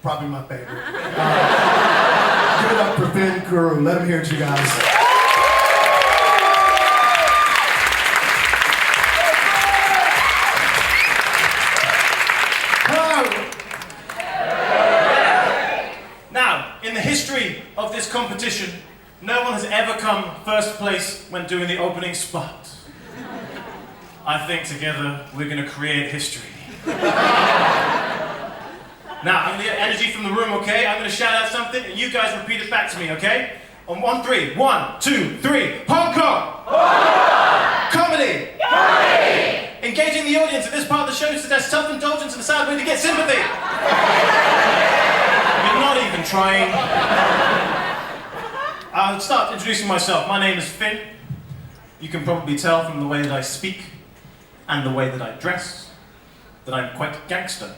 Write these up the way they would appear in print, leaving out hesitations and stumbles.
probably my favorite. Give it up for Carew. Let him hear it, you guys. Now, in the history of this competition, no one has ever come first place when doing the opening spot. I think together we're going to create history. Now, I'm going to get energy from the room, okay? I'm going to shout out something, and you guys repeat it back to me, okay? On 1, 3. 1, 2, 3. Hong Kong! Comedy! Comedy! Engaging the audience at this part of the show suggests self-indulgence and a sad way to get sympathy. You're not even trying. I'll start introducing myself. My name is Finn. You can probably tell from the way that I speak and the way that I dress that I'm quite gangster.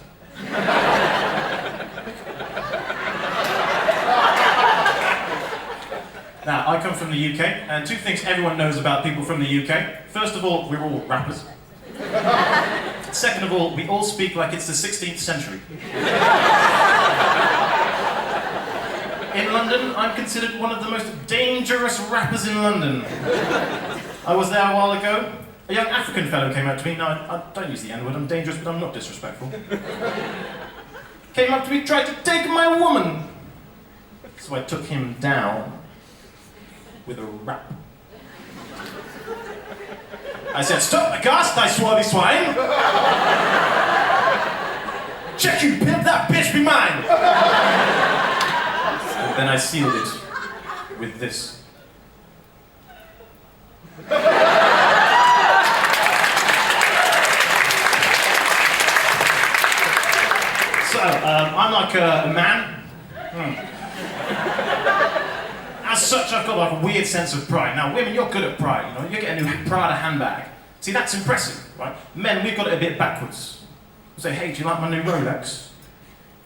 Now, I come from the UK, and 2 things everyone knows about people from the UK. First of all, we're all rappers. Second of all, we all speak like it's the 16th century. In London, I'm considered one of the most dangerous rappers in London. I was there a while ago. A young African fellow came up to me. Now, I don't use the N-word, I'm dangerous, but I'm not disrespectful. Came up to me, tried to take my woman. So I took him down with a rap. I said, "Stop the cast, I swarthy swine! Check you, pimp, that bitch be mine!" And then I sealed it with this. So, I'm like a man. As such, I've got like a weird sense of pride. Now, women, you're good at pride, you know? You get a new Prada handbag. See, that's impressive, right? Men, we've got it a bit backwards. We say, "Hey, do you like my new Rolex?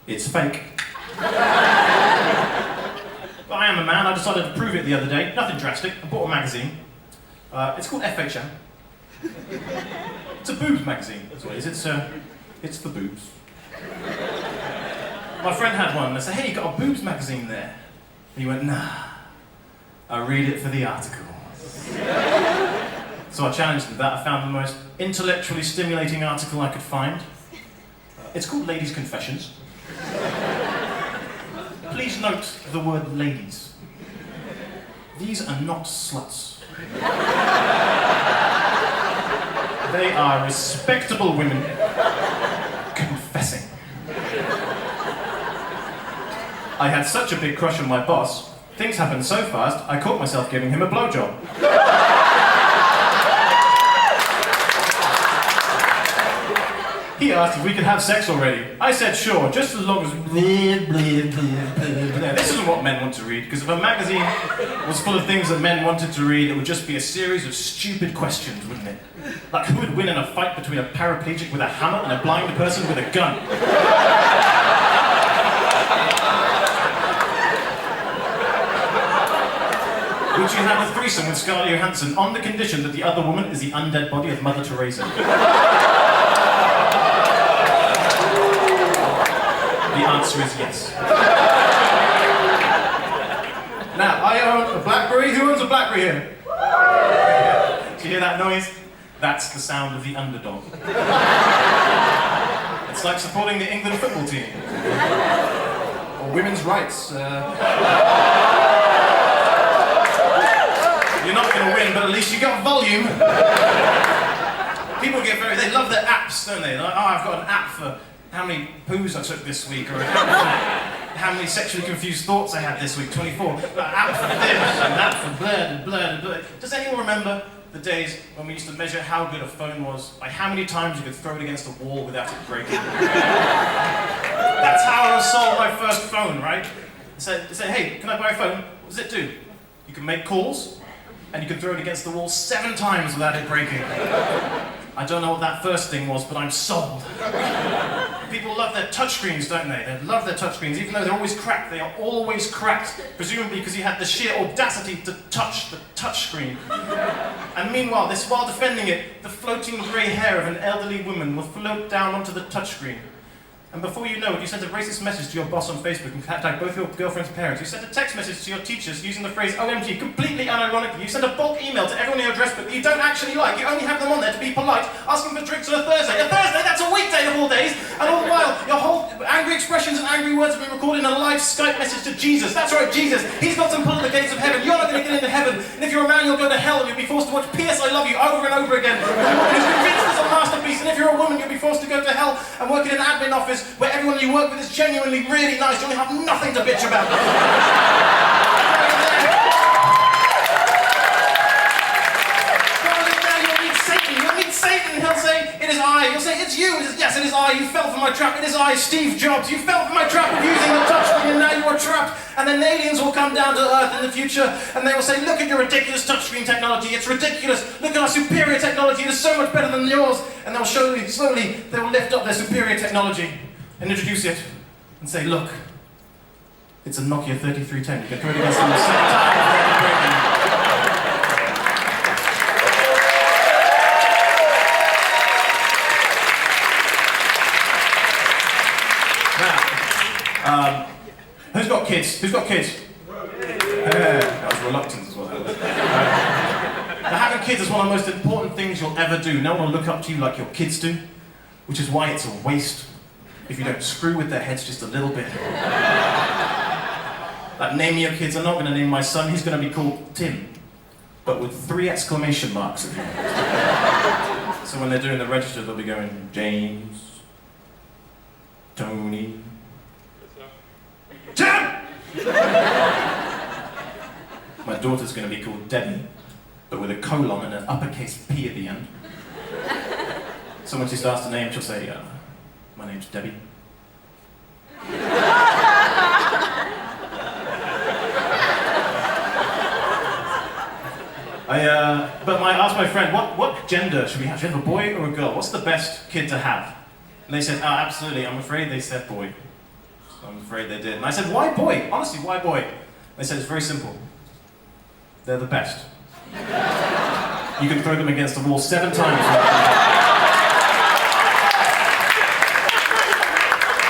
It's fake." But I am a man. I decided to prove it the other day. Nothing drastic. I bought a magazine. It's called FHM. It's a boobs magazine, that's what it is. It's for boobs. My friend had one, and I said, "Hey, you got a boobs magazine there?" And he went, "Nah, I read it for the articles." So I challenged him with that. I found the most intellectually stimulating article I could find. It's called Ladies' Confessions. Please note the word ladies. These are not sluts. They are respectable women confessing. I had such a big crush on my boss, things happened so fast, I caught myself giving him a blowjob. He asked if we could have sex already. I said sure, just as long as This isn't what men want to read, because if a magazine was full of things that men wanted to read, it would just be a series of stupid questions, wouldn't it? Like, who would win in a fight between a paraplegic with a hammer and a blind person with a gun? Would you have a threesome with Scarlett Johansson on the condition that the other woman is the undead body of Mother Teresa? The answer is yes. Now, I own a BlackBerry. Who owns a BlackBerry here? Do you hear that noise? That's the sound of the underdog. It's like supporting the England football team. Or women's rights. You're not going to win, but at least you got volume. People they love their apps, don't they? They're like, "Oh, I've got an app for how many poos I took this week, or an app for how many sexually confused thoughts I had this week, 24. An app for this, an app for blah. Does anyone remember the days when we used to measure how good a phone was by how many times you could throw it against a wall without it breaking? That's how I sold my first phone, right? They say, "Hey, can I buy a phone? What does it do? You can make calls, and you can throw it against the wall 7 times without it breaking." I don't know what that first thing was, but I'm sold. People love their touchscreens, don't they? They love their touchscreens, even though they're always cracked. They are always cracked, presumably because he had the sheer audacity to touch the touchscreen. And meanwhile, while defending it, the floating grey hair of an elderly woman will float down onto the touchscreen. And before you know it, you sent a racist message to your boss on Facebook and tagged both your girlfriend's parents. You sent a text message to your teachers using the phrase OMG completely unironically. You sent a bulk email to everyone in your address book that you don't actually like. You only have them on there to be polite, asking for drinks on a Thursday. A Thursday, that's a weekday of all days. And all the while, your whole angry expressions and angry words have been recorded in a live Skype message to Jesus. That's right, Jesus. He's got some pull at the gates of heaven. You're not going to get into heaven. And if you're a man, you'll go to hell and you'll be forced to watch P.S. I Love You over and over again. With a woman who's convinced it's a masterpiece. And if you're a woman, you'll be forced to go to hell and work in an admin office where everyone you work with is genuinely really nice. You only have nothing to bitch about. You'll meet Satan and he'll say, it is I. You'll say, it's you. He says, yes, it is I. You fell for my trap. It is I, Steve Jobs. You fell for my trap of using the touchscreen and now you are trapped. And then aliens will come down to Earth in the future and they will say, look at your ridiculous touchscreen technology. It's ridiculous. Look at our superior technology. It is so much better than yours. And they'll show you, slowly, they will lift up their superior technology and introduce it and say, look, it's a Nokia 3310. You can throw it against them the second time before it's breaking. Now, who's got kids? Who's got kids? That was reluctant as well. Now, having kids is one of the most important things you'll ever do. No one will look up to you like your kids do, which is why it's a waste if you don't screw with their heads just a little bit. Like naming your kids, I'm not going to name my son, he's going to be called Tim, but with 3 exclamation marks at the end. So when they're doing the register, they'll be going, James, Tony, Tim! My daughter's going to be called Debbie, but with a colon and an uppercase P at the end. So when she starts to name, she'll say, my name's Debbie. I asked my friend, what gender should we have? Should we have a boy or a girl? What's the best kid to have? And they said, absolutely. I'm afraid they said boy. I'm afraid they did. And I said, why boy? Honestly, why boy? They said, it's very simple. They're the best. You can throw them against the wall 7 times.